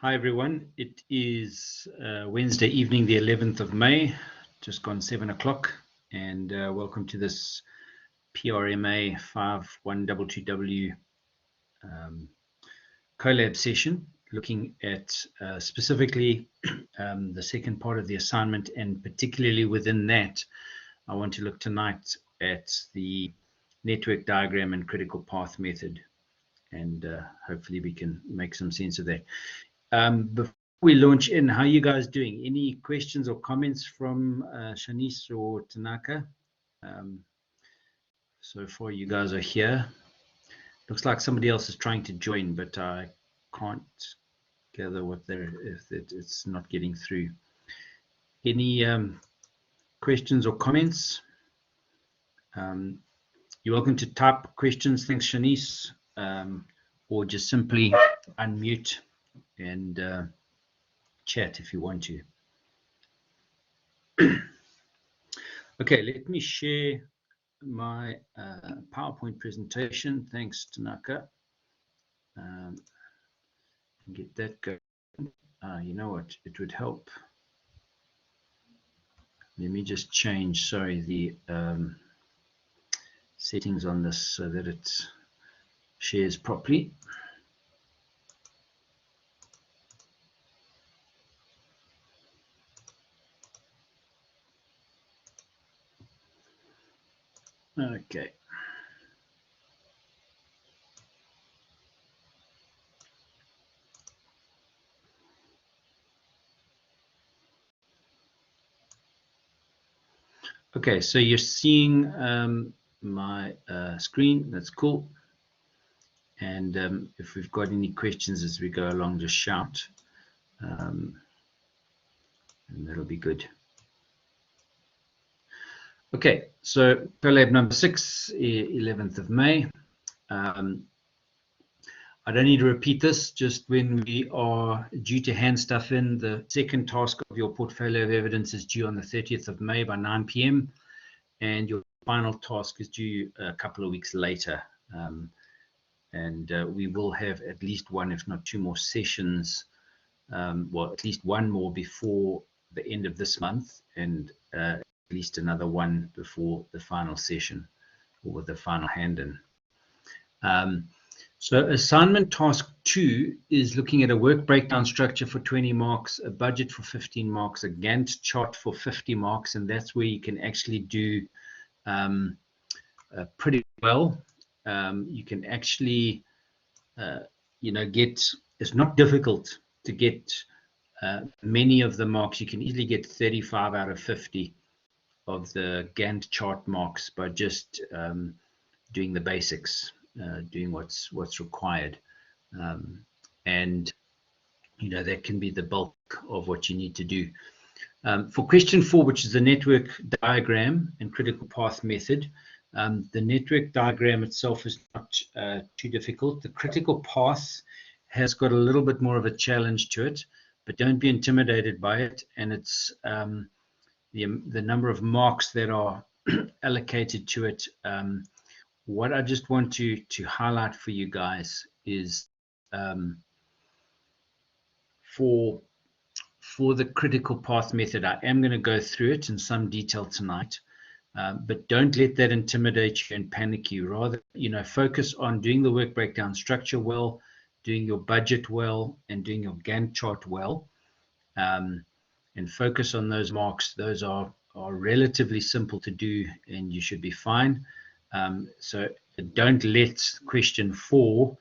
Hi everyone, it is Wednesday evening, the 11th of May, just gone 7 o'clock, and welcome to this PRMA5122w collab session, looking at specifically the second part of the assignment, and particularly within that, I want to look tonight at the network diagram and critical path method, and hopefully we can make some sense of that. Before we launch in, how are you guys doing? Any questions or comments from Shanice or Tanaka? So far you guys are here. Looks like somebody else is trying to join, but I can't gather what they're, if it's not getting through. Any questions or comments? You're welcome to type questions, thanks Shanice, or just simply unmute and chat if you want to. Okay, let me share my PowerPoint presentation. Thanks, Tanaka. Get that going. You know what? It would help. Let me just change, sorry, the settings on this so that it shares properly. Okay. Okay, so you're seeing my screen. That's cool. And if we've got any questions as we go along, just shout, and that'll be good. Okay, so PRLab number 6, 11th of May. I don't need to repeat this, just when we are due to hand stuff in, the second task of your portfolio of evidence is due on the 30th of May by 9 p.m. and your final task is due a couple of weeks later. We will have at least one, if not two more sessions, well, at least one more before the end of this month, and at least another one before the final session or the final hand-in. So assignment task 2 is looking at a work breakdown structure for 20 marks, a budget for 15 marks, a Gantt chart for 50 marks, and that's where you can actually do pretty well. You can actually, it's not difficult to get many of the marks. You can easily get 35 out of 50 of the Gantt chart marks by just doing the basics. Doing what's required, and that can be the bulk of what you need to do. For question 4, which is the network diagram and critical path method, the network diagram itself is not too difficult. The critical path has got a little bit more of a challenge to it, but don't be intimidated by it. And it's the number of marks that are allocated to it. What I just want to highlight for you guys is for the critical path method, I am going to go through it in some detail tonight, but don't let that intimidate you and panic you. Rather, focus on doing the work breakdown structure well, doing your budget well, and doing your Gantt chart well, and focus on those marks. Those are relatively simple to do, and you should be fine. So don't let question 4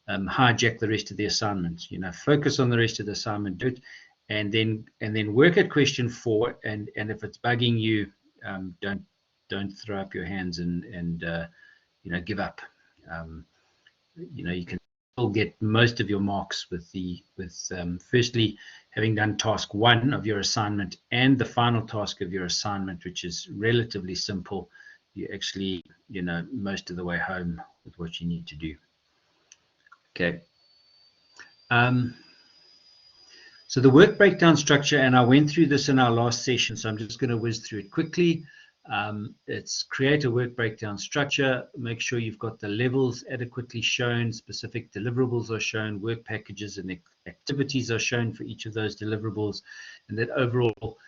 hijack the rest of the assignment. Focus on the rest of the assignment, do it, and then work at question 4. And if it's bugging you, don't throw up your hands and give up. You can still get most of your marks with firstly having done task 1 of your assignment and the final task of your assignment, which is relatively simple. You actually, most of the way home with what you need to do. Okay. So the work breakdown structure, and I went through this in our last session, so I'm just going to whiz through it quickly. It's create a work breakdown structure, make sure you've got the levels adequately shown, specific deliverables are shown, work packages and activities are shown for each of those deliverables, and that overall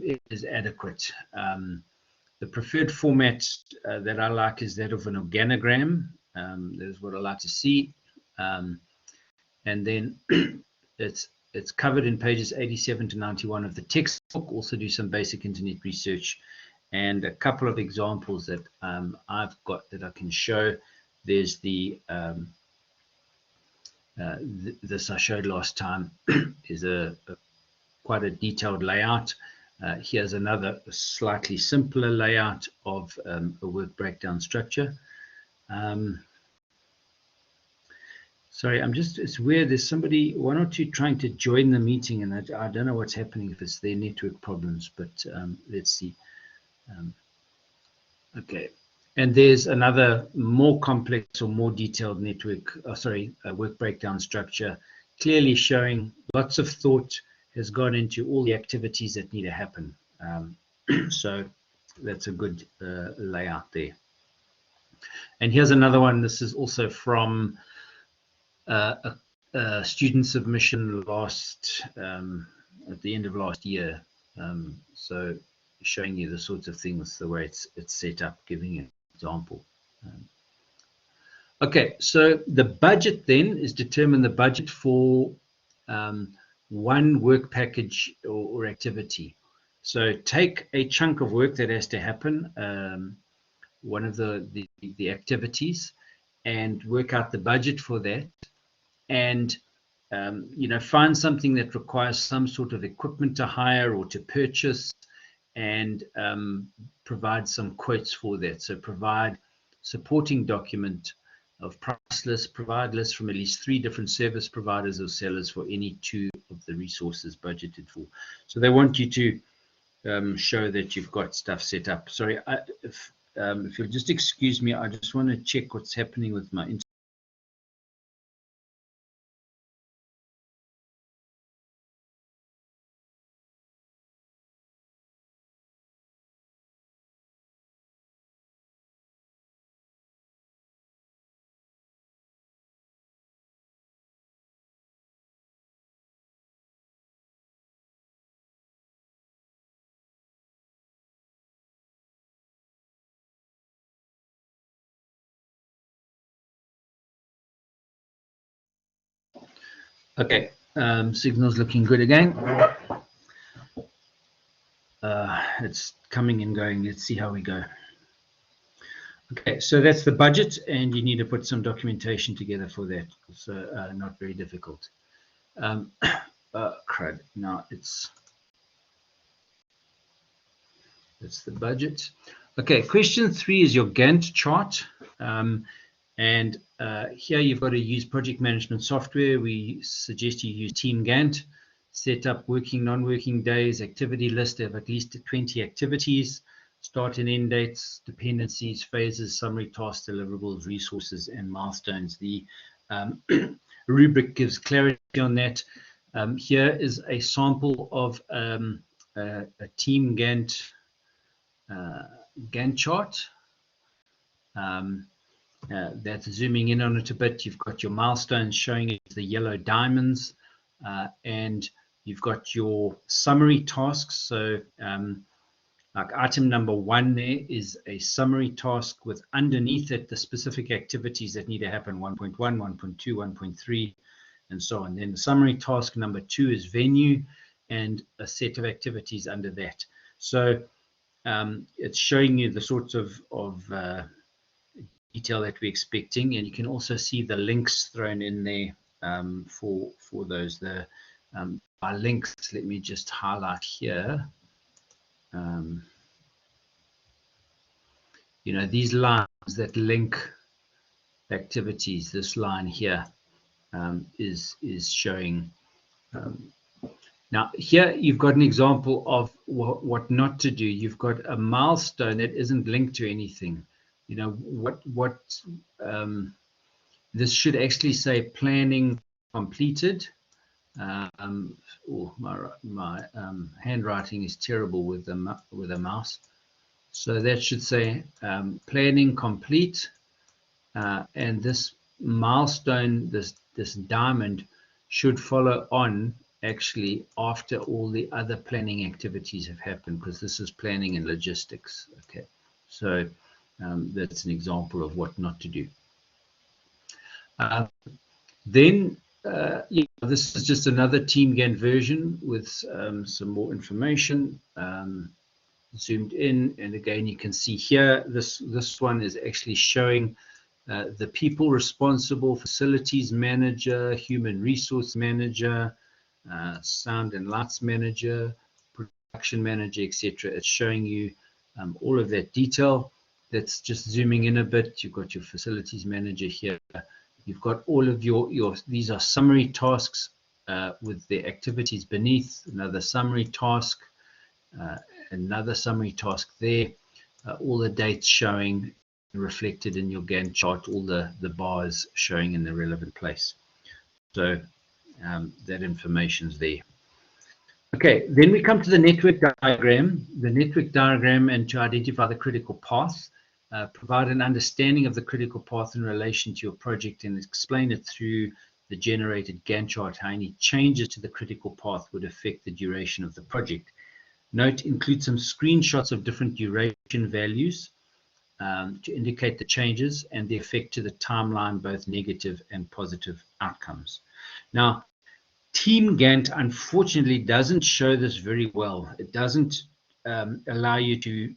it is adequate. The preferred format that I like is that of an organogram. That is what I like to see. And then it's covered in pages 87 to 91 of the textbook. Also do some basic internet research. And a couple of examples that I've got that I can show. There's the this I showed last time is quite a detailed layout. Here's another slightly simpler layout of a work breakdown structure. Sorry, it's weird. There's somebody, one or two trying to join the meeting, and I don't know what's happening, if it's their network problems, but let's see. Okay, and there's another more complex or more detailed work breakdown structure, clearly showing lots of thought has gone into all the activities that need to happen. So that's a good layout there. And here's another one. This is also from a student submission at the end of last year. So showing you the sorts of things, the way it's set up, giving an example. Okay, so the budget then is determine the budget for one work package or activity. So take a chunk of work that has to happen, one of the activities, and work out the budget for that, and find something that requires some sort of equipment to hire or to purchase, and provide some quotes for that. So provide supporting document of price lists, provide lists from at least 3 different service providers or sellers for any 2 of the resources budgeted for. So they want you to show that you've got stuff set up. Sorry, if you'll just excuse me, I just want to check what's happening with my internet. Okay, signal's looking good again. It's coming and going. Let's see how we go. Okay, so that's the budget, and you need to put some documentation together for that. So not very difficult. Crud. Now that's the budget. Okay, question 3 is your Gantt chart. And here you've got to use project management software. We suggest you use Team Gantt. Set up working, non-working days, activity list of at least 20 activities, start and end dates, dependencies, phases, summary tasks, deliverables, resources, and milestones. The rubric gives clarity on that. Here is a sample of a Team Gantt chart. That's zooming in on it a bit. You've got your milestones showing you the yellow diamonds, and you've got your summary tasks. So like item number 1 there is a summary task with underneath it the specific activities that need to happen, 1.1, 1.2, 1.3, and so on. Then the summary task number 2 is venue and a set of activities under that. So it's showing you the sorts of detail that we're expecting, and you can also see the links thrown in there for those. By links, let me just highlight here. These lines that link activities, this line here is showing. Now here you've got an example of what not to do. You've got a milestone that isn't linked to anything. This should actually say planning completed. My handwriting is terrible with a mouse. So that should say planning complete, and this milestone, this diamond, should follow on actually after all the other planning activities have happened, because this is planning and logistics. Okay, so that's an example of what not to do. Then this is just another team Gantt version with some more information zoomed in, and again you can see here this one is actually showing the people responsible: facilities manager, human resource manager, sound and lights manager, production manager, etc. It's showing you all of that detail. That's just zooming in a bit. You've got your facilities manager here. You've got all of your these are summary tasks with the activities beneath. Another summary task, another summary task there. All the dates showing reflected in your Gantt chart, all the bars showing in the relevant place. So that information's there. Okay, then we come to the network diagram. The network diagram, and to identify the critical path, provide an understanding of the critical path in relation to your project and explain it through the generated Gantt chart, how any changes to the critical path would affect the duration of the project. Note, include some screenshots of different duration values to indicate the changes and the effect to the timeline, both negative and positive outcomes. Now, Team Gantt unfortunately doesn't show this very well. It doesn't allow you to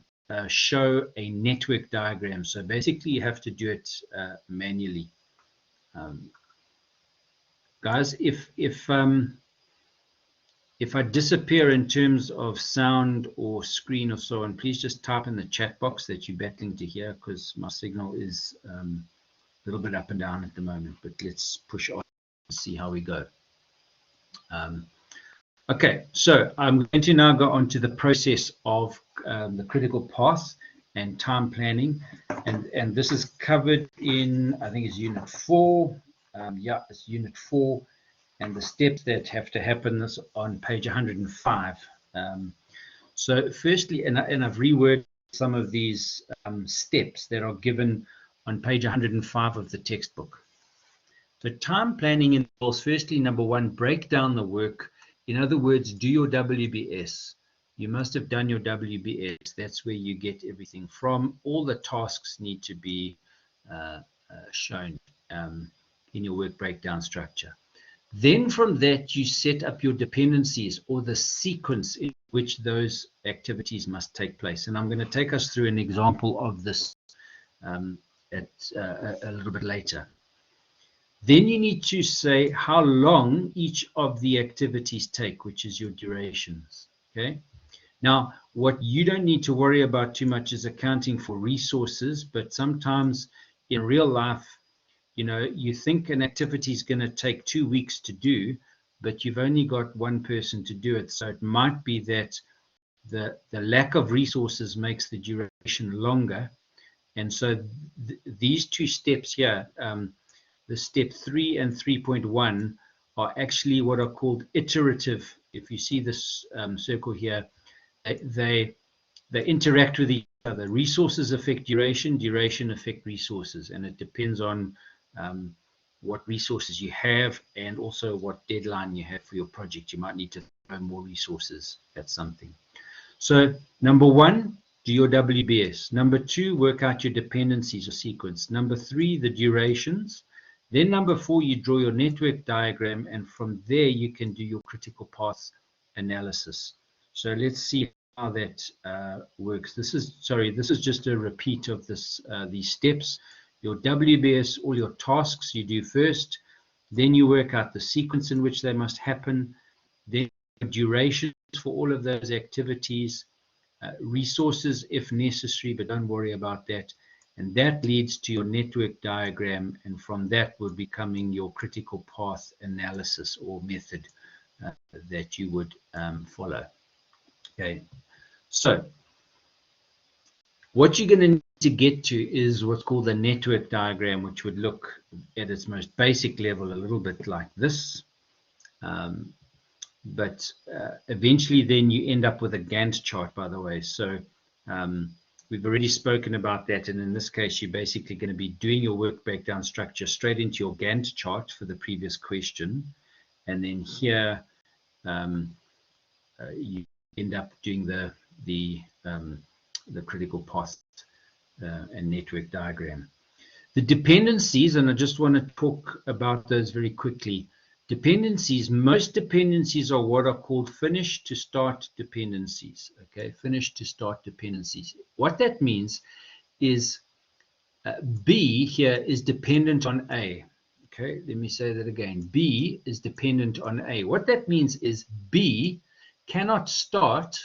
show a network diagram. So basically you have to do it manually. Guys, if I disappear in terms of sound or screen or so on, please just type in the chat box that you're battling to hear, because my signal is a little bit up and down at the moment, but let's push on and see how we go. Okay, so I'm going to now go on to the process of the critical path and time planning, and this is covered in, I think it's unit 4. Yeah, it's unit 4, and the steps that have to happen is on page 105. So firstly, and I've reworded some of these steps that are given on page 105 of the textbook. So time planning involves, firstly, number 1, break down the work. In other words, do your WBS. You must have done your WBS. That's where you get everything from. All the tasks need to be shown in your work breakdown structure. Then from that, you set up your dependencies, or the sequence in which those activities must take place. And I'm going to take us through an example of this a little bit later. Then you need to say how long each of the activities take, which is your durations. Okay. Now, what you don't need to worry about too much is accounting for resources, but sometimes in real life, you know, you think an activity is going to take 2 weeks to do, but you've only got one person to do it. So it might be that the lack of resources makes the duration longer. And so these 2 steps here, the step 3 and 3.1, are actually what are called iterative. If you see this circle here, they interact with each other. Resources affect duration, duration affect resources, and it depends on what resources you have and also what deadline you have for your project. You might need to throw more resources at something. So number 1, do your WBS. Number 2, work out your dependencies or sequence. Number 3, the durations. Then number 4, you draw your network diagram, and from there you can do your critical path analysis. So let's see how that works. This is just a repeat of these steps. Your WBS, all your tasks you do first, then you work out the sequence in which they must happen, then durations for all of those activities, resources if necessary, but don't worry about that. And that leads to your network diagram, and from that will be coming your critical path analysis or method that you would follow. Okay, so what you're going to need to get to is what's called the network diagram, which would look at its most basic level a little bit like this. But eventually then you end up with a Gantt chart, by the way. So We've already spoken about that, and in this case, you're basically going to be doing your work breakdown structure straight into your Gantt chart for the previous question, and then here you end up doing the critical path and network diagram. The dependencies, and I just want to talk about those very quickly. Dependencies, most dependencies are what are called finish to start dependencies. Okay, finish to start dependencies. What that means is B here is dependent on A. Okay, let me say that again. B is dependent on A. What that means is B cannot start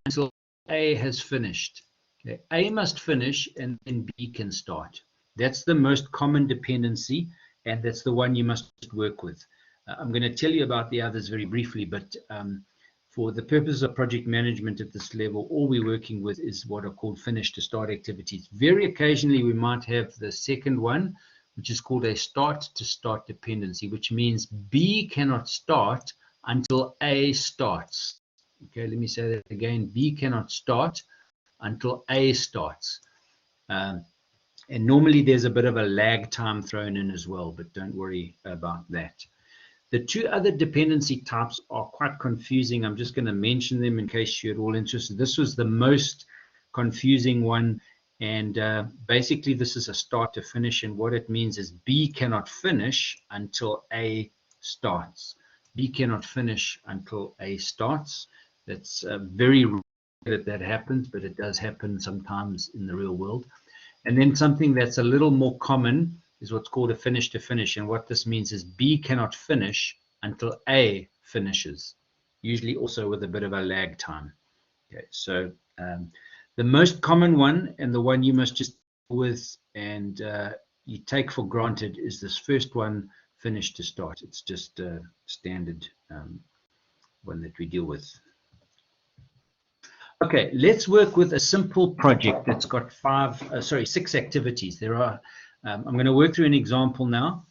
until A has finished. Okay, A must finish and then B can start. That's the most common dependency, and that's the one you must work with. I'm going to tell you about the others very briefly, but for the purpose of project management at this level, all we're working with is what are called finish to start activities. Very occasionally, we might have the second one, which is called a start to start dependency, which means B cannot start until A starts. Okay, let me say that again. B cannot start until A starts. And normally there's a bit of a lag time thrown in as well, but don't worry about that. The two other dependency types are quite confusing. I'm just going to mention them in case you're at all interested. This was the most confusing one, and basically this is a start to finish, and what it means is B cannot finish until A starts. B cannot finish until A starts. That's very rare that happens, but it does happen sometimes in the real world. And then something that's a little more common is what's called a finish to finish. And what this means is B cannot finish until A finishes, usually also with a bit of a lag time. Okay, so the most common one, and the one you must just deal with and you take for granted, is this first one, finish to start. It's just a standard one that we deal with. Okay, let's work with a simple project that's got 6 activities. There are, I'm going to work through an example now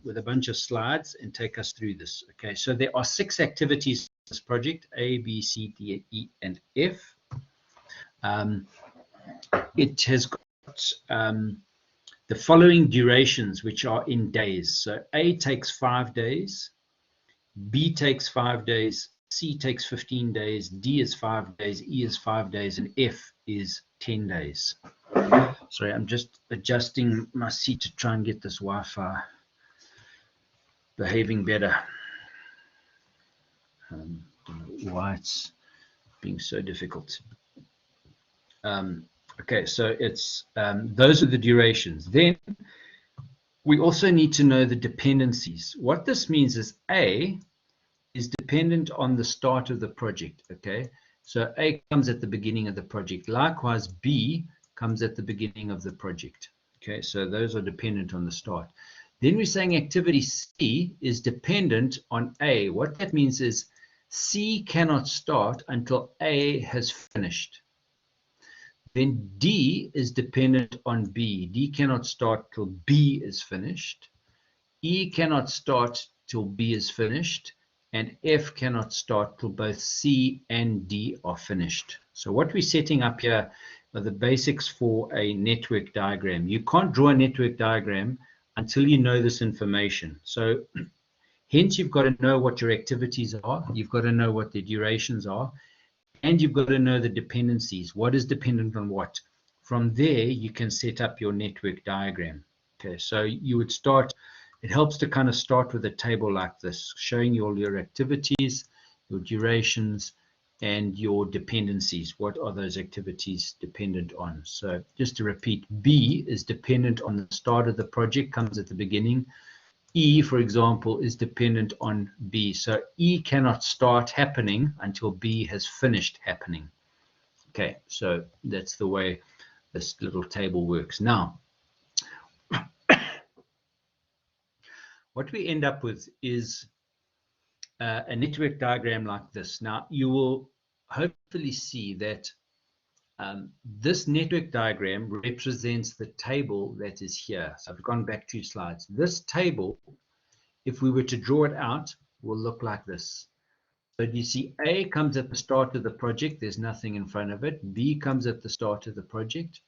with a bunch of slides and take us through this. Okay, so there are 6 activities in this project, A, B, C, D, E, and F. It has got the following durations, which are in days. So A takes 5 days, B takes 5 days, C takes 15 days, D is 5 days, E is 5 days, and F is 10 days. Sorry, I'm just adjusting my seat to try and get this Wi-Fi behaving better. Don't know why it's being so difficult. Okay, so it's those are the durations. Then we also need to know the dependencies. What this means is A is dependent on the start of the project. Okay, so A comes at the beginning of the project. Likewise, B comes at the beginning of the project. Okay, so those are dependent on the start. Then we're saying activity C is dependent on A. What that means is C cannot start until A has finished. Then D is dependent on B. D cannot start till B is finished. E cannot start till B is finished. And F cannot start till both C and D are finished. So what we're setting up here are the basics for a network diagram. You can't draw a network diagram until you know this information. So hence you've got to know what your activities are, you've got to know what the durations are, and you've got to know the dependencies. What is dependent on what? From there, you can set up your network diagram. Okay, so you would start, it helps to kind of start with a table like this, showing you all your activities, your durations, and your dependencies. What are those activities dependent on? So just to repeat, B is dependent on the start of the project, comes at the beginning. E, for example, is dependent on B. So E cannot start happening until B has finished happening. Okay, so that's the way this little table works. Now, what we end up with is a network diagram like this. Now, you will hopefully see that this network diagram represents the table that is here. So I've gone back 2 slides. This table, if we were to draw it out, will look like this. But you see, A comes at the start of the project. There's nothing in front of it. B comes at the start of the project.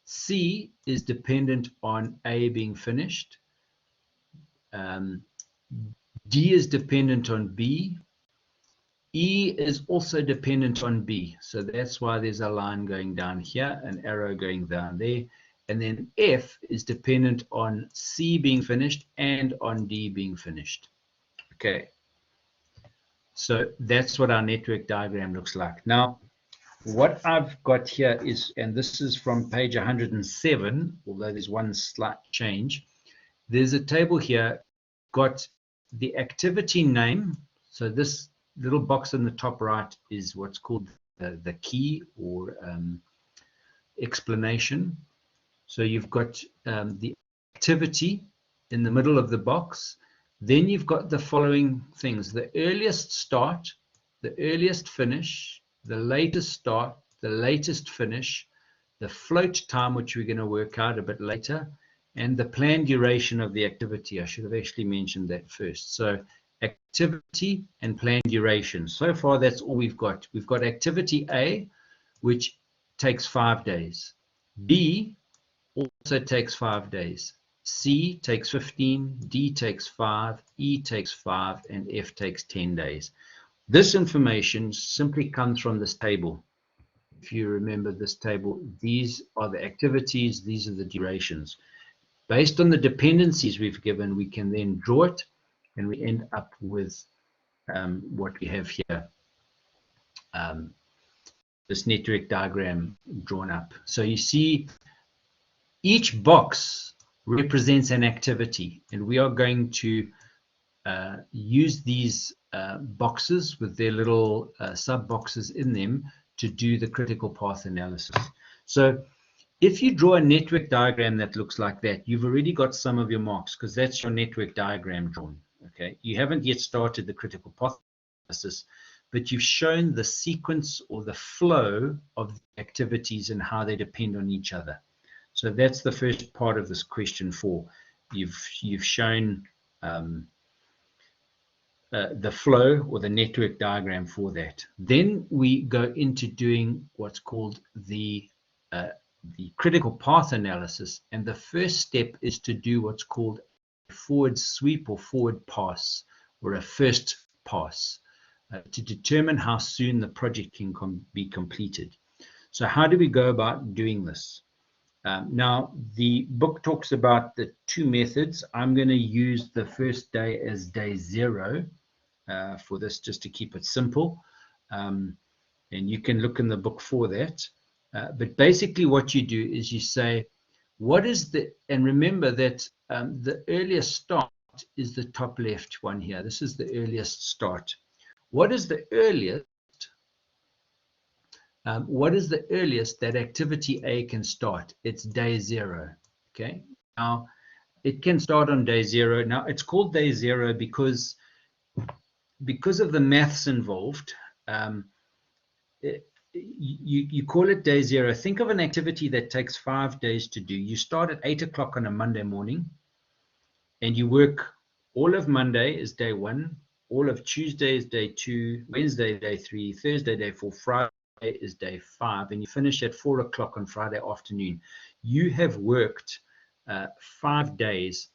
C is dependent on A being finished. D is dependent on B. E is also dependent on B. So that's why there's a line going down here, an arrow going down there. And then F is dependent on C being finished and on D being finished. Okay. So that's what our network diagram looks like. Now, what I've got here is, and this is from page 107, although there's one slight change. There's a table here, got the activity name. So this little box in the top right is what's called the key or explanation. So you've got the activity in the middle of the box. Then you've got the following things: the earliest start, the earliest finish, the latest start, the latest finish, the float time, which we're going to work out a bit later, and the planned duration of the activity. I should have actually mentioned that first. So activity and planned duration. So far, that's all we've got. We've got activity A, which takes 5 days. B also takes 5 days. C takes 15, D takes 5, E takes 5, and F takes 10 days. This information simply comes from this table. If you remember this table, these are the activities, these are the durations. Based on the dependencies we've given, we can then draw it, and we end up with what we have here, this network diagram drawn up. So you see each box represents an activity, and we are going to use these boxes with their little sub boxes in them to do the critical path analysis. So if you draw a network diagram that looks like that, you've already got some of your marks, because that's your network diagram drawn. Okay, you haven't yet started the critical path analysis, but you've shown the sequence or the flow of the activities and how they depend on each other. So that's the first part of this question 4. You've shown the flow or the network diagram for that. Then we go into doing what's called the critical path analysis, and the first step is to do what's called a forward sweep or forward pass, or a first pass, to determine how soon the project can be completed. So how do we go about doing this? Now, the book talks about the 2 methods. I'm going to use the first day as day 0 for this, just to keep it simple. And you can look in the book for that. But basically what you do is you say, what is the, and remember that the earliest start is the top left one here. This is the earliest start. What is the earliest? What is the earliest that activity A can start? It's day 0. Okay. Now, it can start on day 0. Now, it's called day 0 because of the maths involved. You call it day 0. Think of an activity that takes 5 days to do. You start at 8 o'clock on a Monday morning, and you work all of Monday is day 1, all of Tuesday is day 2, Wednesday day 3, Thursday day 4, Friday is day 5, and you finish at 4 o'clock on Friday afternoon. You have worked 5 days,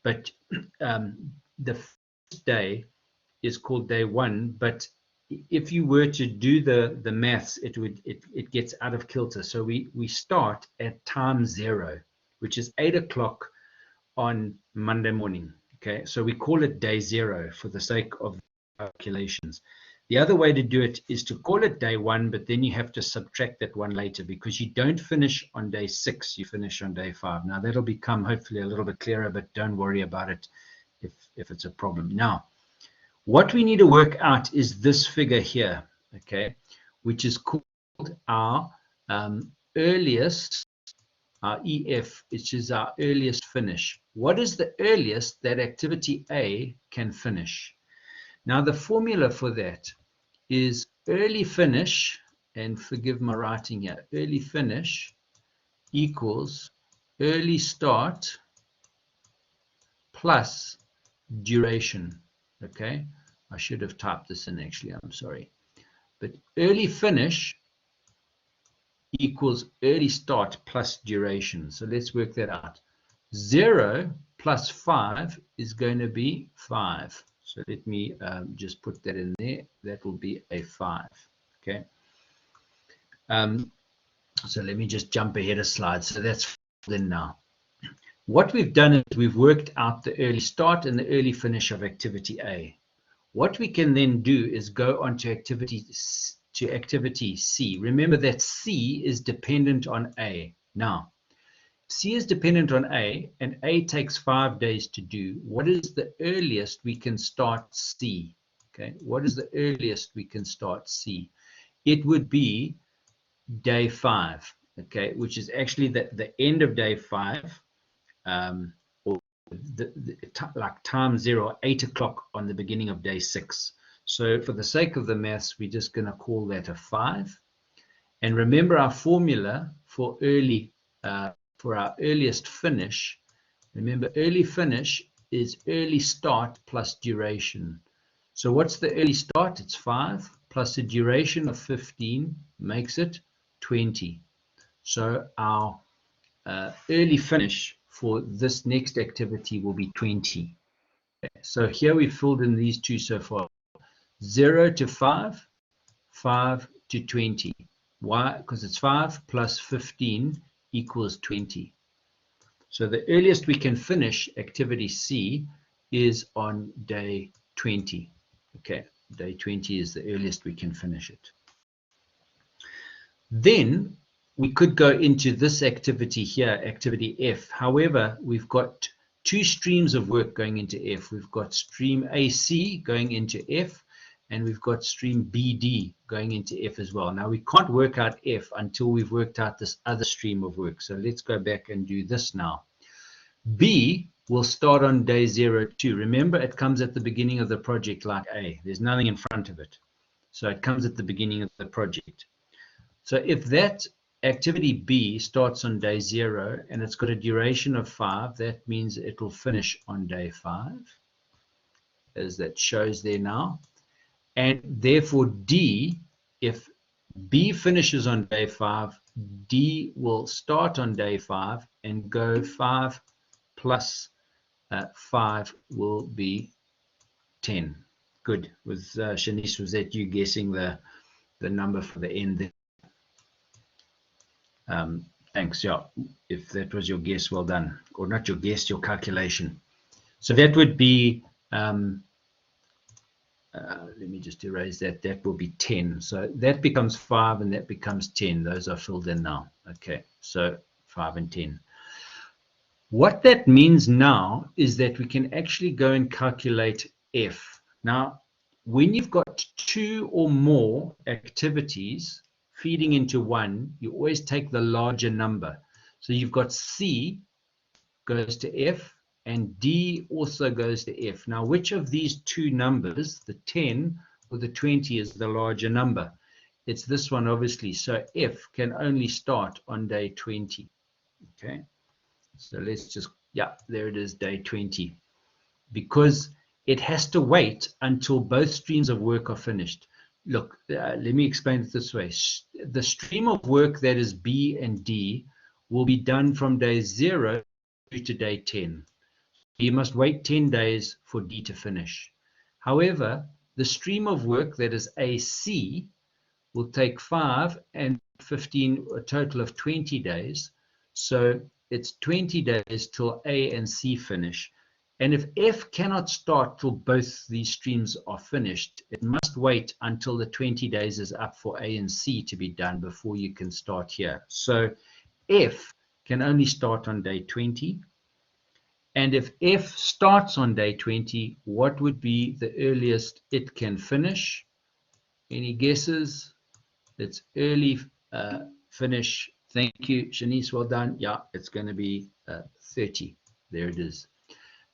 but the first day is called day 1. But if you were to do the maths, it gets out of kilter. So we start at time 0, which is 8 o'clock on Monday morning. Okay, so we call it day 0 for the sake of calculations. The other way to do it is to call it day 1, but then you have to subtract that 1 later, because you don't finish on day 6, you finish on day 5. Now that'll become hopefully a little bit clearer, but don't worry about it if it's a problem. Now, what we need to work out is this figure here, okay, which is called our earliest, our EF, which is our earliest finish. What is the earliest that activity A can finish? Now, the formula for that is early finish, and forgive my writing here, early finish equals early start plus duration, okay? I should have typed this in actually, I'm sorry. But early finish equals early start plus duration. So let's work that out. 0 plus 5 is going to be 5. So let me just put that in there. That will be a 5. Okay. So let me just jump ahead a slide. So that's then now. What we've done is we've worked out the early start and the early finish of activity A. What we can then do is go on to activity C. Remember that C is dependent on A. Now, C is dependent on A, and A takes 5 days to do. What is the earliest we can start C? Okay, what is the earliest we can start C? It would be day 5, okay, which is actually the end of day 5, or like time 0, 8 o'clock on the beginning of day 6. So for the sake of the maths, we're just going to call that a 5. And remember our formula for early, for our earliest finish. Remember, early finish is early start plus duration. So what's the early start? It's 5 plus a duration of 15 makes it 20. So our early finish for this next activity will be 20. Okay, so here we filled in these two so far. 0 to 5, 5 to 20. Why? Because it's 5 plus 15 equals 20. So the earliest we can finish activity C is on day 20. Okay, day 20 is the earliest we can finish it. Then we could go into this activity here, activity F. However, we've got two streams of work going into F. We've got stream AC going into F, and we've got stream BD going into F as well. Now, we can't work out F until we've worked out this other stream of work. So let's go back and do this now. B will start on day 02. Remember, it comes at the beginning of the project like A. There's nothing in front of it. So it comes at the beginning of the project. So if that activity B starts on day 0 and it's got a duration of 5, that means it will finish on day 5, as that shows there now. And therefore D, if B finishes on day 5, D will start on day 5 and go 5 plus 5 will be 10. Good. Was Shanice, was that you guessing the number for the end there? Thanks. Yeah, if that was your guess, well done. Or not your guess, your calculation. So that would be, let me just erase that. That will be 10. So that becomes 5 and that becomes 10. Those are filled in now. Okay, so 5 and 10. What that means now is that we can actually go and calculate F. Now, when you've got 2 or more activities feeding into one, you always take the larger number. So you've got C goes to F and D also goes to F. Now, which of these two numbers, the 10 or the 20, is the larger number? It's this one, obviously. So F can only start on day 20. Okay. So let's just, yeah, there it is, day 20. Because it has to wait until both streams of work are finished. Look, let me explain it this way. The stream of work that is B and D will be done from day 0 to day 10. You must wait 10 days for D to finish. However, the stream of work that is AC will take 5 and 15, a total of 20 days. So it's 20 days till A and C finish. And if F cannot start till both these streams are finished, it must wait until the 20 days is up for A and C to be done before you can start here. So F can only start on day 20. And if F starts on day 20, what would be the earliest it can finish? Any guesses? It's early finish. Thank you, Shanice, well done. Yeah, it's going to be 30. There it is.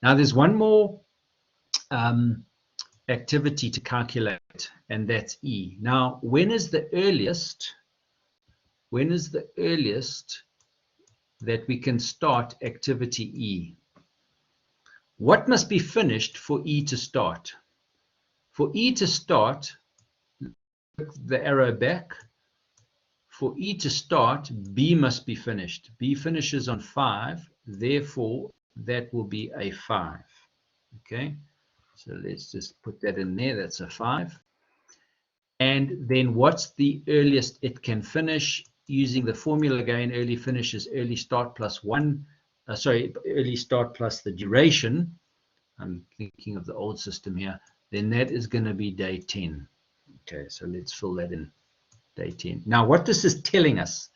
Now there's one more activity to calculate, and that's E. Now, when is the earliest that we can start activity E? What must be finished for E to start? For E to start, the arrow back. For E to start, B must be finished. B finishes on 5, therefore that will be a 5. Okay, so let's just put that in there. That's a 5. And then what's the earliest it can finish? Using the formula again, early finish is early start plus 1. Early start plus the duration. I'm thinking of the old system here. Then that is going to be day 10. Okay, so let's fill that in, day 10. Now, what this is telling us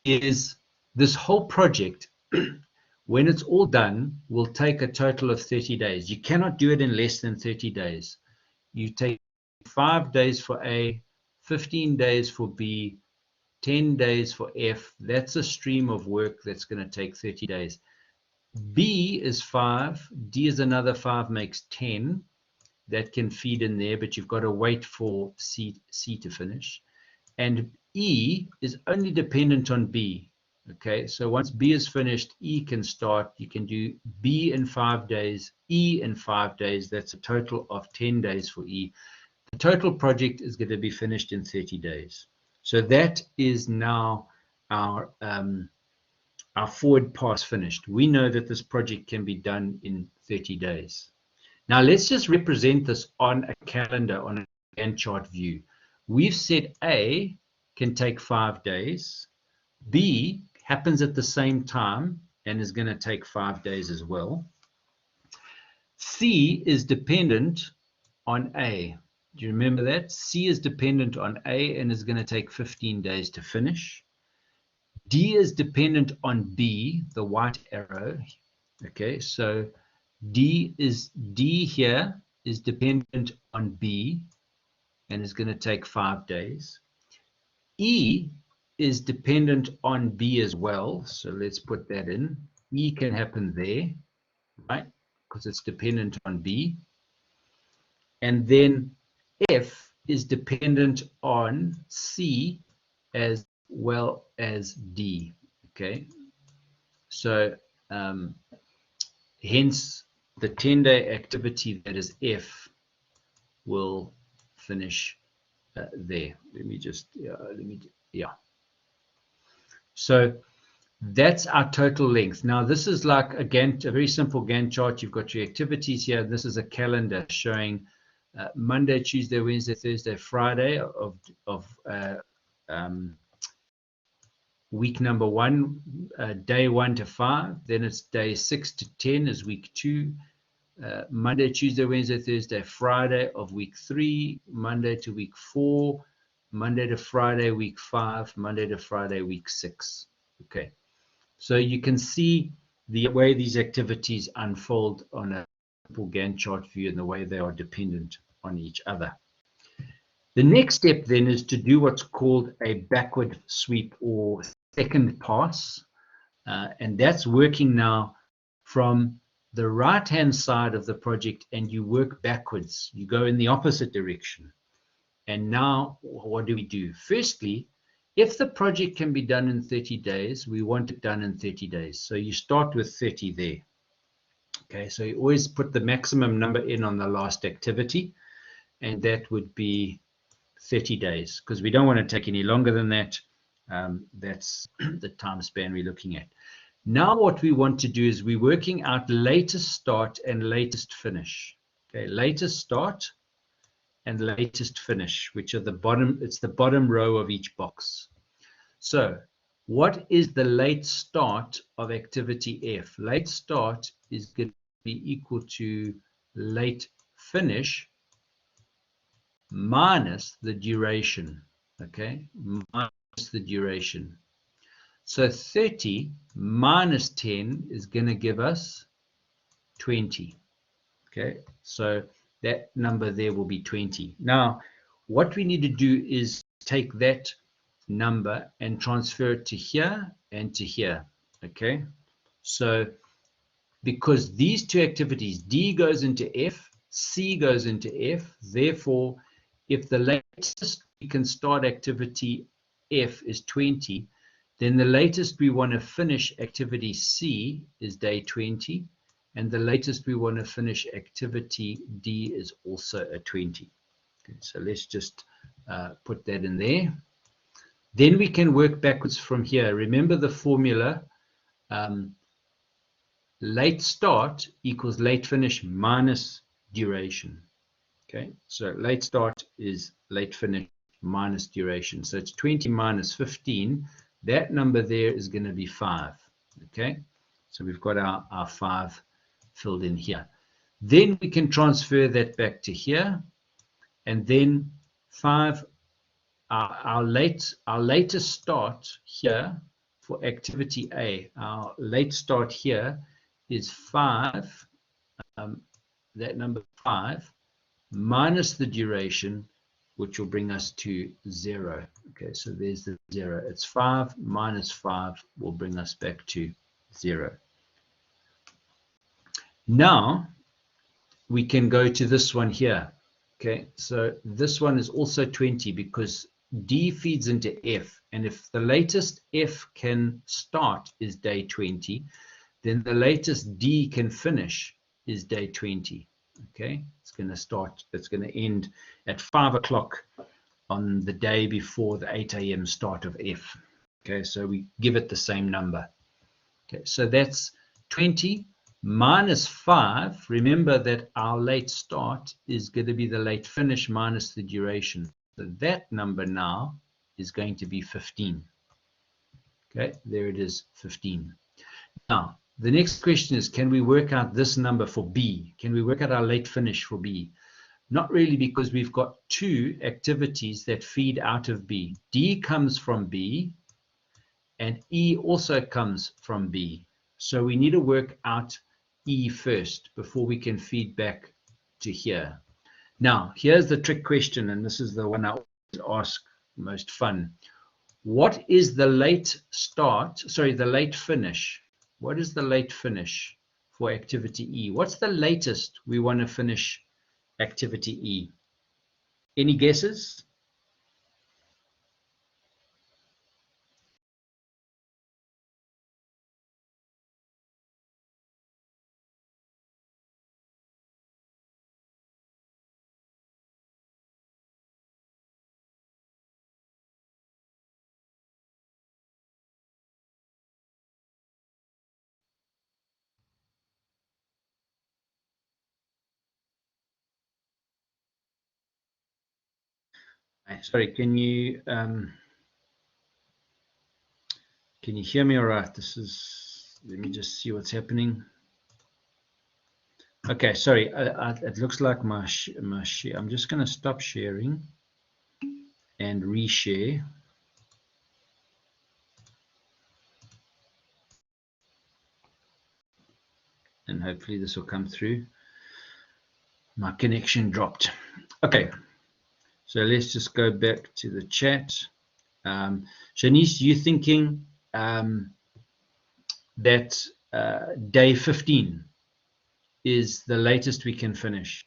is this whole project, when it's all done, will take a total of 30 days. You cannot do it in less than 30 days. You take 5 days for A, 15 days for B, 10 days for F. That's a stream of work that's going to take 30 days. B is 5, D is another 5, makes 10. That can feed in there, but you've got to wait for C to finish. And E is only dependent on B. Okay, so once B is finished, E can start. You can do B in 5 days, E in 5 days. That's a total of 10 days for E. The total project is going to be finished in 30 days. So that is now our forward pass finished. We know that this project can be done in 30 days. Now let's just represent this on a calendar, on a Gantt chart view. We've said A can take 5 days. B happens at the same time and is going to take 5 days as well. C is dependent on A. Do you remember that? C is dependent on A and is going to take 15 days to finish. D is dependent on B, the white arrow. Okay, so D here is dependent on B and is going to take 5 days. E is dependent on B as well. So let's put that in. E can happen there, right? Because it's dependent on B. And then F is dependent on C as well as D. Okay. So hence the 10-day activity that is F will finish there. Let me just, So that's our total length. Now this is like a very simple Gantt chart. You've got your activities here. This is a calendar showing Monday, Tuesday, Wednesday, Thursday, Friday of week number 1, day 1 to 5. Then it's day 6 to 10 is week 2. Monday, Tuesday, Wednesday, Thursday, Friday of week 3. Monday to week 4. Monday to Friday, week 5. Monday to Friday, week 6. Okay. So you can see the way these activities unfold on a simple Gantt chart view and the way they are dependent on each other. The next step then is to do what's called a backward sweep or second pass. And that's working now from the right-hand side of the project and you work backwards. You go in the opposite direction. And now what do we do? Firstly, if the project can be done in 30 days, we want it done in 30 days. So you start with 30 there. Okay, so you always put the maximum number in on the last activity, and that would be 30 days because we don't want to take any longer than that. That's the time span we're looking at. Now what we want to do is we're working out latest start and latest finish. Okay, latest start and latest finish, which are the bottom, it's the bottom row of each box. So what is the late start of activity F? Late start is going to be equal to late finish minus the duration. Okay, minus the duration. So 30 minus 10 is going to give us 20. Okay, so that number there will be 20. Now, what we need to do is take that number and transfer it to here and to here. Okay, so because these two activities, D goes into F, C goes into F, therefore, if the latest we can start activity F is 20, then the latest we want to finish activity C is day 20, and the latest we want to finish activity D is also a 20. Okay, so let's just put that in there. Then we can work backwards from here. Remember the formula, late start equals late finish minus duration. Okay, so late start is late finish minus duration. So it's 20 minus 15. That number there is going to be 5. Okay, so we've got our 5 filled in here. Then we can transfer that back to here, and then 5. Our latest start here for activity A, our late start here is 5, that number 5, minus the duration, which will bring us to 0. Okay, so there's the 0. It's 5 minus 5 will bring us back to 0. Now we can go to this one here. Okay, so this one is also 20 because D feeds into F, and if the latest F can start is day 20, then the latest D can finish is day 20. Okay, it's going to end at 5 o'clock on the day before the 8 a.m. start of F. Okay, so we give it the same number. Okay, so that's 20 minus 5. Remember that our late start is going to be the late finish minus the duration. So that number now is going to be 15. Okay, there it is, 15. Now, the next question is, can we work out this number for B? Can we work out our late finish for B? Not really, because we've got 2 activities that feed out of B. D comes from B, and E also comes from B. So we need to work out E first before we can feed back to here. Now, here's the trick question, and this is the one I always ask, most fun. What is the late start, sorry, the late finish? What is the late finish for activity E? What's the latest we want to finish activity E? Any guesses? Sorry, can you hear me all right? This is, let me just see what's happening. Okay, sorry, it looks like my share. I'm just going to stop sharing and reshare. And hopefully this will come through. My connection dropped. Okay, so let's just go back to the chat. Shanice, you thinking that day 15 is the latest we can finish?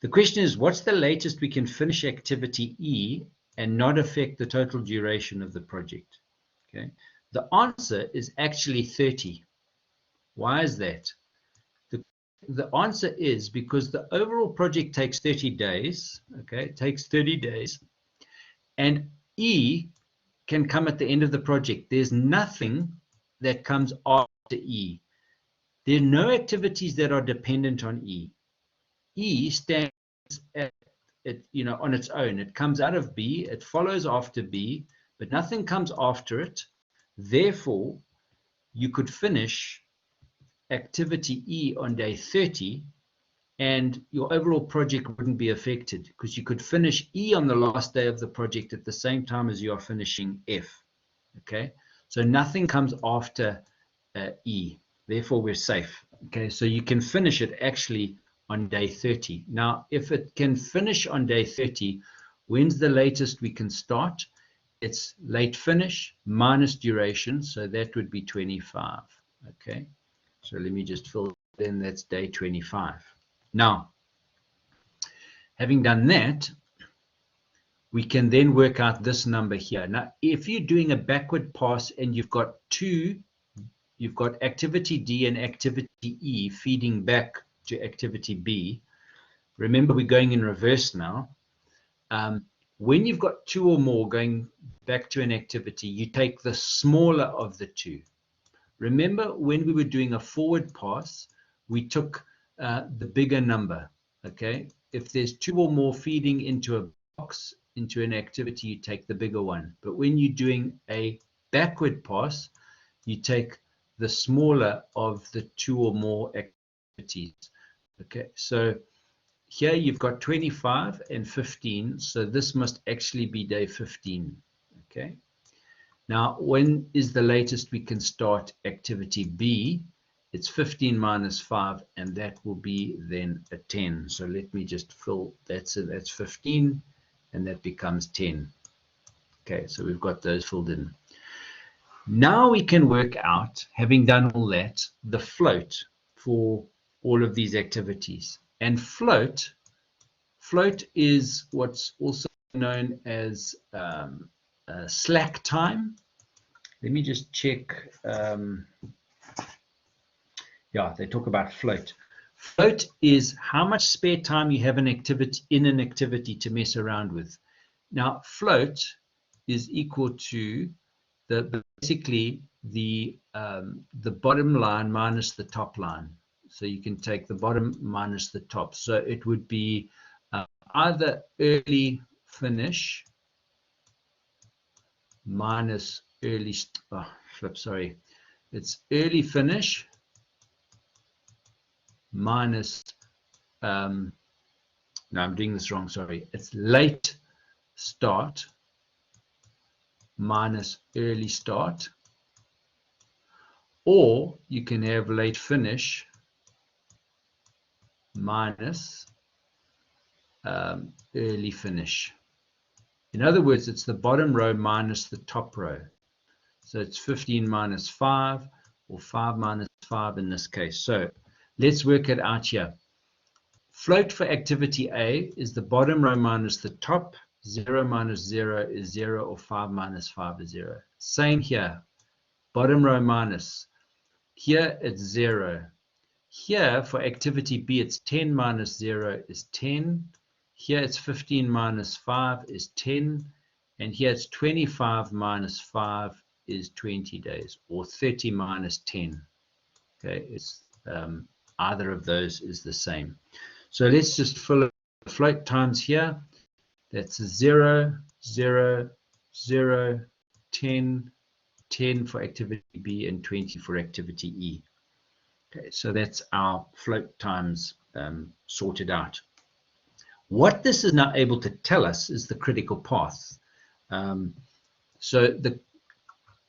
The question is, what's the latest we can finish activity E and not affect the total duration of the project? Okay, the answer is actually 30. Why is that? The answer is because the overall project takes 30 days. Okay, it takes 30 days, and E can come at the end of the project. There's nothing that comes after E. There are no activities that are dependent on E. E stands at it, on its own. It comes out of B, it follows after B, but nothing comes after it. Therefore, you could finish activity E on day 30 and your overall project wouldn't be affected, because you could finish E on the last day of the project at the same time as you are finishing F. Okay, so nothing comes after E, therefore we're safe. Okay, so you can finish it actually on day 30. Now, if it can finish on day 30, when's the latest we can start? It's late finish minus duration, so that would be 25. Okay, so let me just fill in, that's day 25. Now, having done that, we can then work out this number here. Now, if you're doing a backward pass and you've got 2 you've got activity D and activity E feeding back to activity B. Remember, we're going in reverse now. When you've got two or more going back to an activity, you take the smaller of the two. Remember, when we were doing a forward pass, we took the bigger number, okay? If there's two or more feeding into a box, into an activity, you take the bigger one. But when you're doing a backward pass, you take the smaller of the two or more activities, okay? So here you've got 25 and 15, so this must actually be day 15, okay? Now, when is the latest we can start activity B? It's 15 minus 5, and that will be then a 10. So let me just fill that. So that's 15, and that becomes 10. Okay, so we've got those filled in. Now we can work out, having done all that, the float for all of these activities. And float is what's also known as slack time. Let me just check. Yeah, they talk about float. Float is how much spare time you have in an activity to mess around with. Now, float is equal to basically the bottom line minus the top line. So you can take the bottom minus the top. So it would be either early finish minus early, sorry. It's early finish minus, no, I'm doing this wrong, sorry. It's late start minus early start. Or you can have late finish minus early finish. In other words, it's the bottom row minus the top row. So it's 15 minus 5, or 5 minus 5 in this case. So let's work it out here. Float for activity A is the bottom row minus the top. 0 minus 0 is 0, or 5 minus 5 is 0. Same here. Bottom row minus. Here it's 0. Here for activity B, it's 10 minus 0 is 10. Here it's 15 minus 5 is 10. And here it's 25 minus 5 is 20 days, or 30 minus 10. Okay, it's either of those is the same. So let's just fill the float times here. That's 0, 0, 0, 10, 10 for activity B, and 20 for activity E. Okay, so that's our float times sorted out. What this is now able to tell us is the critical path. So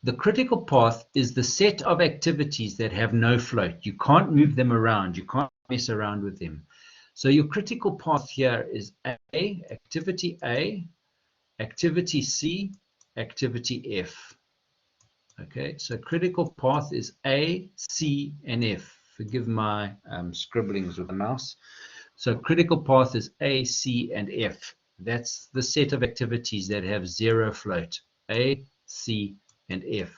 the critical path is the set of activities that have no float. You can't move them around. You can't mess around with them. So your critical path here is activity C, activity F. Okay, so critical path is A, C, and F. Forgive my scribblings with the mouse. So critical path is A, C, and F. That's the set of activities that have zero float. A, C, and F.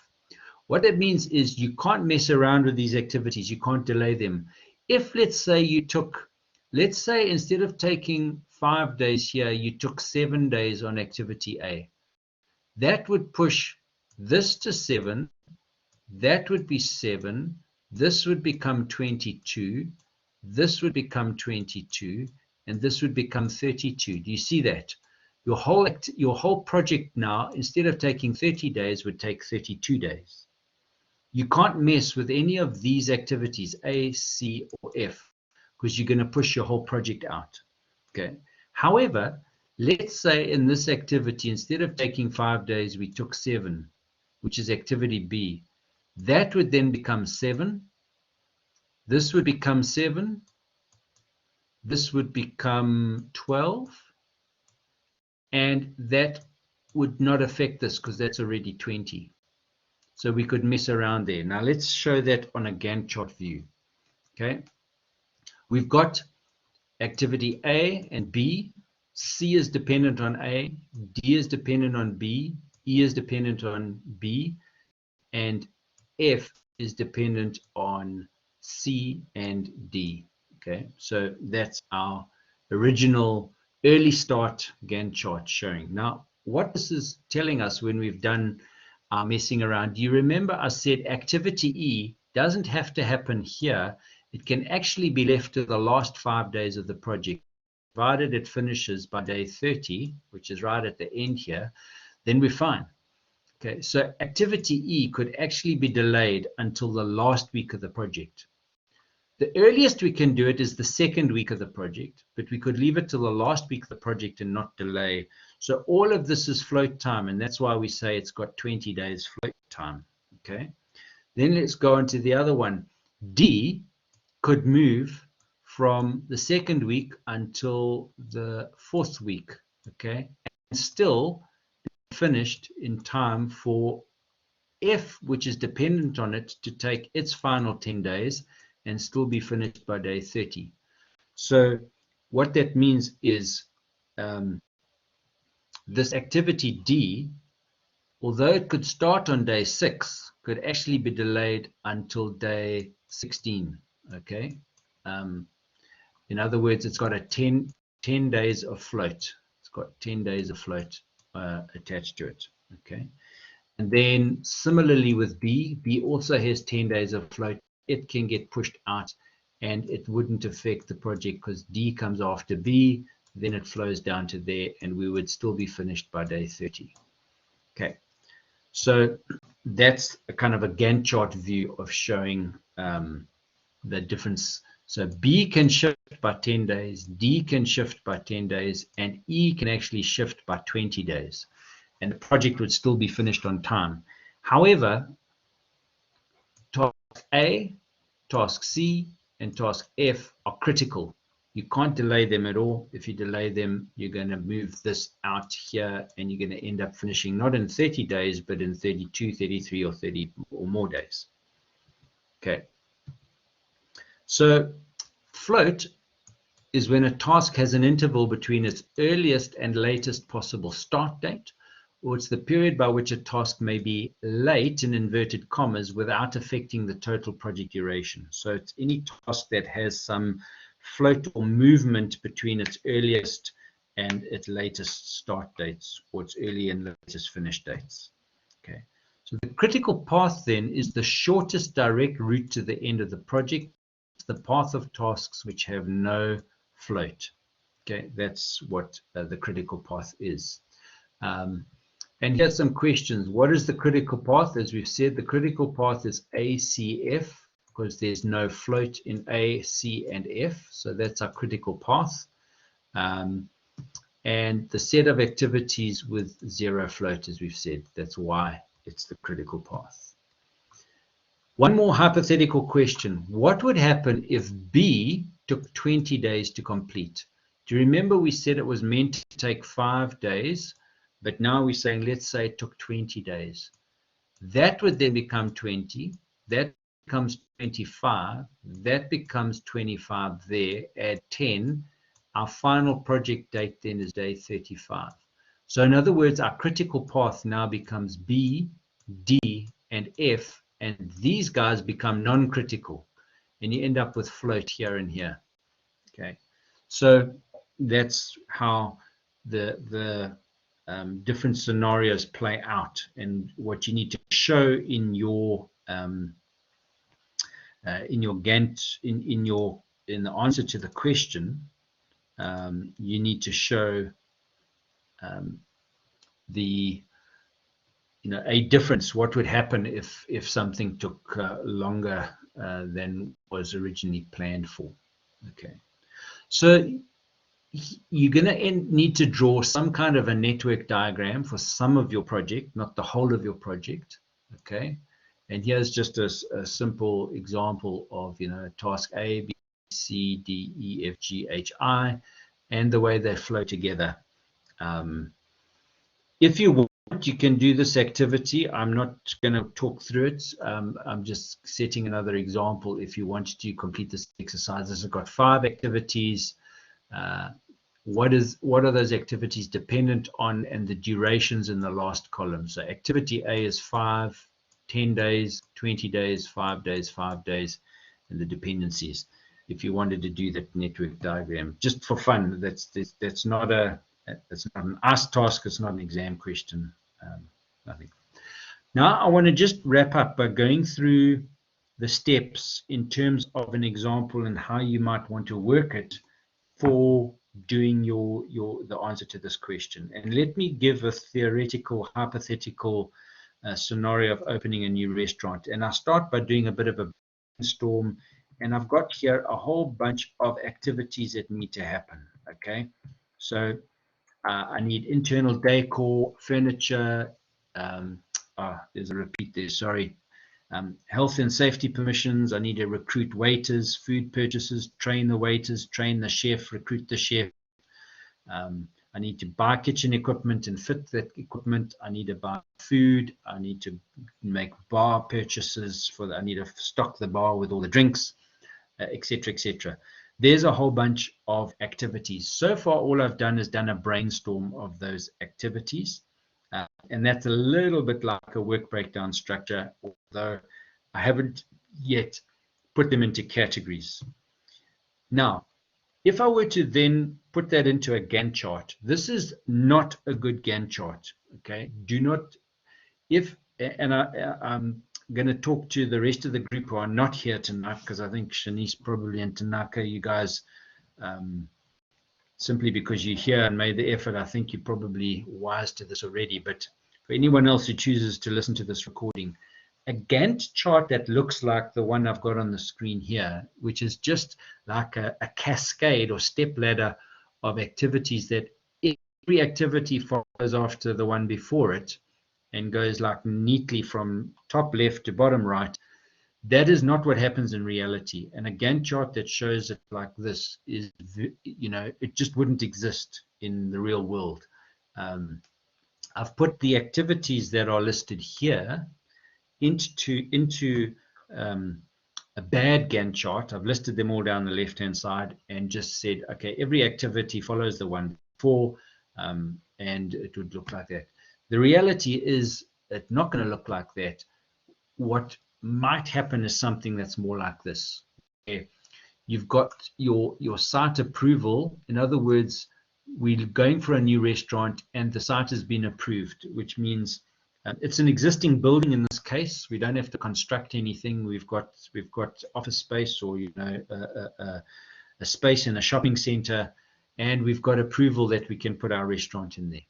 What that means is you can't mess around with these activities. You can't delay them. If, let's say, let's say instead of taking 5 days here, you took 7 days on activity A. That would push this to 7. That would be 7. This would become 22. This would become 22. And this would become 32. Do you see that? Your whole project now, instead of taking 30 days, would take 32 days. You can't mess with any of these activities, A, C, or F, because you're going to push your whole project out. Okay. However, let's say in this activity, instead of taking 5 days, we took 7, which is activity B. That would then become 7. This would become 7. This would become 12. And that would not affect this because that's already 20. So we could mess around there. Now let's show that on a Gantt chart view. Okay. We've got activity A and B. C is dependent on A. D is dependent on B. E is dependent on B. And F is dependent on C and D. Okay, so that's our original early start Gantt chart showing. Now, what this is telling us when we've done our messing around, do you remember I said activity E doesn't have to happen here. It can actually be left to the last 5 days of the project. Provided it finishes by day 30, which is right at the end here, then we're fine. Okay, so activity E could actually be delayed until the last week of the project. The earliest we can do it is the second week of the project, but we could leave it till the last week of the project and not delay. So all of this is float time, and that's why we say it's got 20 days float time. Okay, then let's go on to the other one. D could move from the second week until the 4th week, okay, and still finished in time for F, which is dependent on it, to take its final 10 days and still be finished by day 30. So what that means is this activity D, although it could start on day 6, could actually be delayed until day 16, okay? In other words, it's got a 10 days of float. It's got 10 days of float attached to it, okay? And then similarly with B also has 10 days of float. It can get pushed out and it wouldn't affect the project because D comes after B, then it flows down to there and we would still be finished by day 30. Okay, so that's a kind of a Gantt chart view of showing the difference. So B can shift by 10 days, D can shift by 10 days, and E can actually shift by 20 days. And the project would still be finished on time. However, task A, task C, and task F are critical. You can't delay them at all. If you delay them, you're going to move this out here and you're going to end up finishing not in 30 days, but in 32, 33, or 30 or more days. Okay. So float is when a task has an interval between its earliest and latest possible start date, or it's the period by which a task may be late in inverted commas without affecting the total project duration. So it's any task that has some float or movement between its earliest and its latest start dates, or its early and latest finish dates. Okay. So the critical path then is the shortest direct route to the end of the project. It's the path of tasks which have no float. Okay, that's what the critical path is. And here's some questions. What is the critical path? As we've said, the critical path is ACF because there's no float in A, C, and F. So that's our critical path. And the set of activities with 0 float, as we've said, that's why it's the critical path. One more hypothetical question. What would happen if B took 20 days to complete? Do you remember we said it was meant to take 5 days? But now we're saying, let's say it took 20 days. That would then become 20. That becomes 25. That becomes 25 there. Add 10. Our final project date then is day 35. So in other words, our critical path now becomes B, D, and F. And these guys become non-critical. And you end up with float here and here. Okay. So that's how the different scenarios play out, and what you need to show in your Gantt, in the answer to the question, you need to show a difference. What would happen if something took longer than was originally planned for? Okay, so you're going to need to draw some kind of a network diagram for some of your project, not the whole of your project. Okay, and here's just a simple example of task A, B, C, D, E, F, G, H, I, and the way they flow together. If you want, you can do this activity. I'm not going to talk through it. I'm just setting another example. If you want to complete this exercise, this has got 5 activities. What are those activities dependent on, and the durations in the last column. So activity A is 5, 10 days, 20 days, 5 days, 5 days, and the dependencies. If you wanted to do that network diagram, just for fun, that's not an us task. It's not an exam question. Nothing. Now I want to just wrap up by going through the steps in terms of an example and how you might want to work it for doing the answer to this question. And let me give a theoretical, hypothetical scenario of opening a new restaurant. And I start by doing a bit of a brainstorm. And I've got here a whole bunch of activities that need to happen. Okay, so I need internal decor, furniture. There's a repeat there. Sorry. Health and safety permissions. I need to recruit waiters, food purchases, train the waiters, train the chef, recruit the chef. I need to buy kitchen equipment and fit that equipment. I need to buy food. I need to make bar purchases I need to stock the bar with all the drinks, etc., etc. There's a whole bunch of activities. So far, all I've done is done a brainstorm of those activities. And that's a little bit like a work breakdown structure, although I haven't yet put them into categories. Now, if I were to then put that into a Gantt chart, this is not a good Gantt chart. Okay, do not, I'm going to talk to the rest of the group who are not here tonight, because I think Shanice probably and Tanaka, you guys, simply because you're here and made the effort, I think you're probably wise to this already. But for anyone else who chooses to listen to this recording, a Gantt chart that looks like the one I've got on the screen here, which is just like a cascade or step ladder of activities that every activity follows after the one before it and goes like neatly from top left to bottom right. That is not what happens in reality. And a Gantt chart that shows it like this is, it just wouldn't exist in the real world. I've put the activities that are listed here into a bad Gantt chart. I've listed them all down the left-hand side and just said, okay, every activity follows the one before, and it would look like that. The reality is it's not going to look like that. What might happen is something that's more like this. Okay. You've got your site approval. In other words, we're going for a new restaurant and the site has been approved, which means it's an existing building in this case. We don't have to construct anything. We've got office space or a space in a shopping center, and we've got approval that we can put our restaurant in there.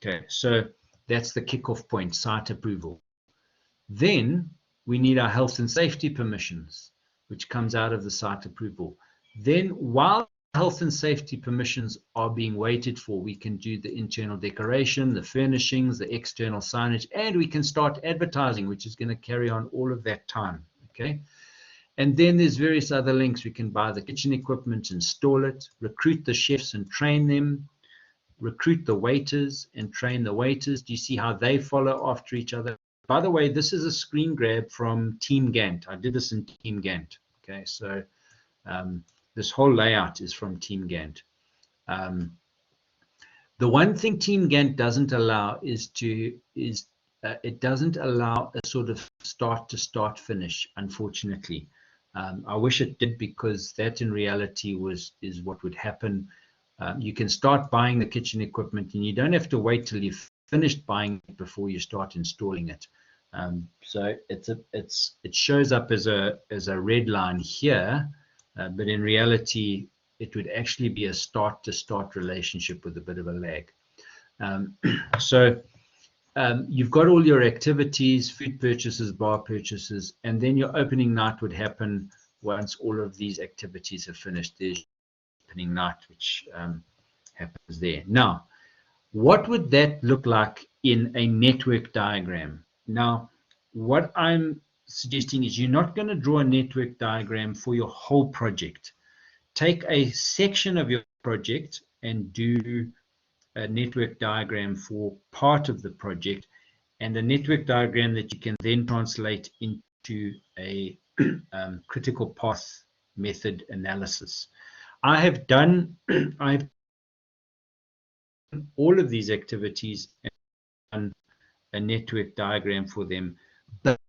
Okay, so that's the kickoff point, site approval. Then we need our health and safety permissions, which comes out of the site approval. Then while health and safety permissions are being waited for, we can do the internal decoration, the furnishings, the external signage, and we can start advertising, which is going to carry on all of that time. Okay. And then there's various other links. We can buy the kitchen equipment, install it, recruit the chefs and train them, recruit the waiters and train the waiters. Do you see how they follow after each other? By the way, this is a screen grab from Team Gantt. I did this in Team Gantt. Okay, so this whole layout is from Team Gantt. The one thing Team Gantt doesn't allow it doesn't allow a sort of start to start finish, unfortunately. I wish it did, because that in reality is what would happen. You can start buying the kitchen equipment and you don't have to wait till you've finished buying it before you start installing it. So it shows up as a red line here, but in reality it would actually be a start to start relationship with a bit of a lag. You've got all your activities, food purchases, bar purchases, and then your opening night would happen once all of these activities have finished. There's opening night, which happens there. Now, what would that look like in a network diagram? Now, what I'm suggesting is you're not going to draw a network diagram for your whole project. Take a section of your project and do a network diagram for part of the project, and a network diagram that you can then translate into a critical path method analysis. I've done all of these activities and done a network diagram for them, but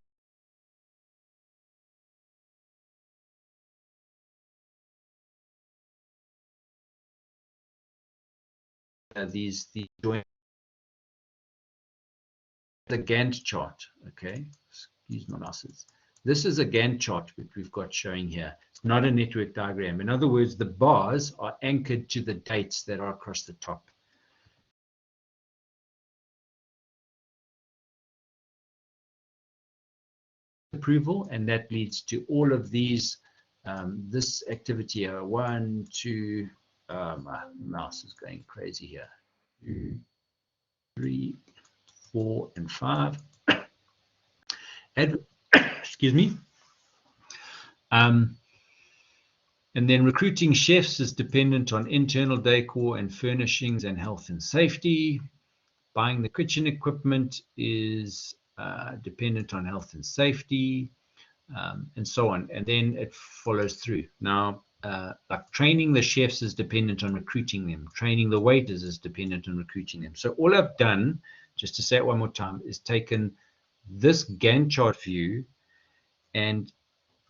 these joints, the Gantt chart. Okay, excuse my muscles. This is a Gantt chart which we've got showing here. It's not a network diagram. In other words, the bars are anchored to the dates that are across the top. Approval, and that leads to all of these. This activity here, 1, 2, my mouse is going crazy here. 2, 3, 4, and 5. Excuse me. And then recruiting chefs is dependent on internal decor and furnishings and health and safety. Buying the kitchen equipment is dependent on health and safety, and so on. And then it follows through. Now, like training the chefs is dependent on recruiting them. Training the waiters is dependent on recruiting them. So all I've done, just to say it one more time, is taken this Gantt chart view, and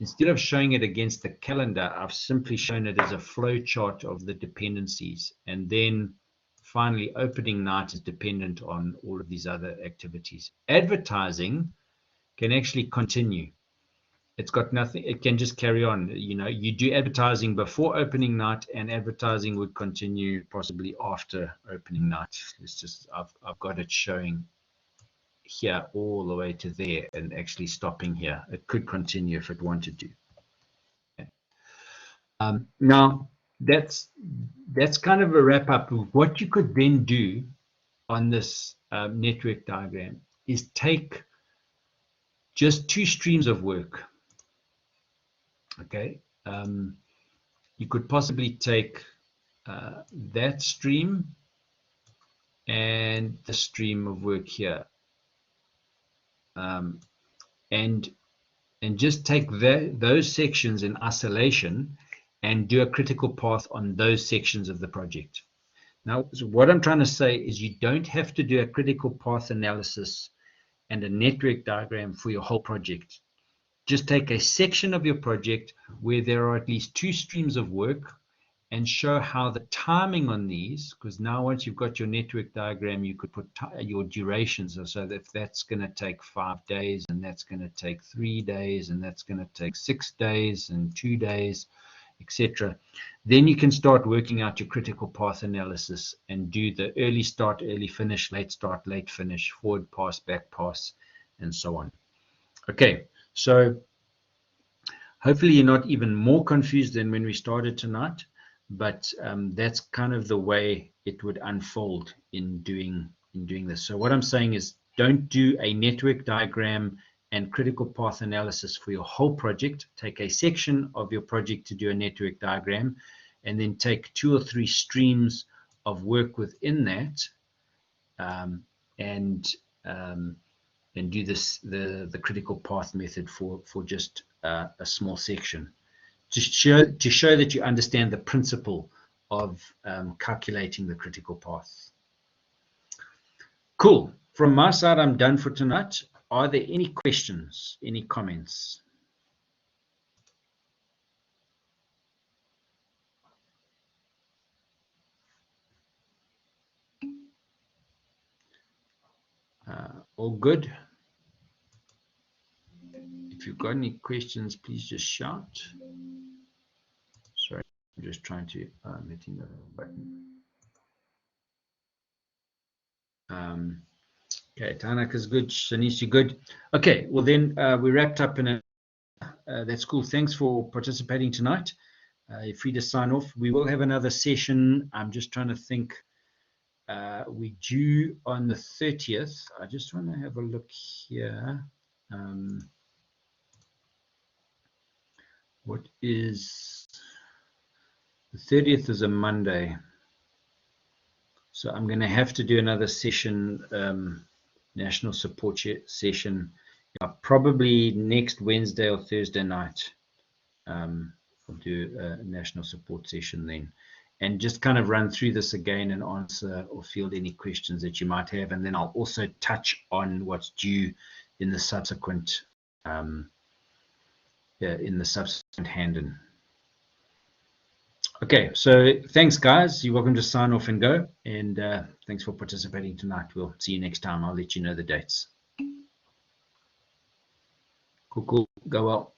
instead of showing it against the calendar, I've simply shown it as a flow chart of the dependencies. And then finally, opening night is dependent on all of these other activities. Advertising can actually continue. It's got nothing, it can just carry on. You know, you do advertising before opening night, and advertising would continue possibly after opening night. It's just, I've got it showing here all the way to there and actually stopping here. It could continue if it wanted to. Okay. Now, that's kind of a wrap up. What you could then do on this network diagram is take just 2 streams of work. Okay, you could possibly take that stream and the stream of work here, and just take those sections in isolation and do a critical path on those sections of the project. Now, so what I'm trying to say is you don't have to do a critical path analysis and a network diagram for your whole project. Just take a section of your project where there are at least 2 streams of work and show how the timing on these, because now once you've got your network diagram, you could put your durations. So that if that's going to take 5 days, and that's going to take 3 days, and that's going to take 6 days and 2 days, etc. Then you can start working out your critical path analysis and do the early start, early finish, late start, late finish, forward pass, back pass, and so on. Okay, so hopefully you're not even more confused than when we started tonight, but that's kind of the way it would unfold in doing this. So what I'm saying is, don't do a network diagram and critical path analysis for your whole project. Take a section of your project to do a network diagram, and then take 2 or 3 streams of work within that, and do this the critical path method for just a small section, to show that you understand the principle of calculating the critical path. Cool. From my side, I'm done for tonight. Are there any questions, any comments? All good? If you've got any questions, please just shout. Sorry, I'm just trying to hitting the button. Okay, Tanaka's good. Shanice, good. Okay, well then we wrapped up in a. That's cool. Thanks for participating tonight. You're free to sign off. We will have another session. I'm just trying to think. We due on the 30th. I just want to have a look here. What is the 30th? Is a Monday, so I'm going to have to do another session, national support session, probably next Wednesday or Thursday night. I'll do a national support session then, and just kind of run through this again and answer or field any questions that you might have, and then I'll also touch on what's due in the subsequent hand-in. Okay, so thanks, guys. You're welcome to sign off and go. And thanks for participating tonight. We'll see you next time. I'll let you know the dates. Cool, cool. Go well.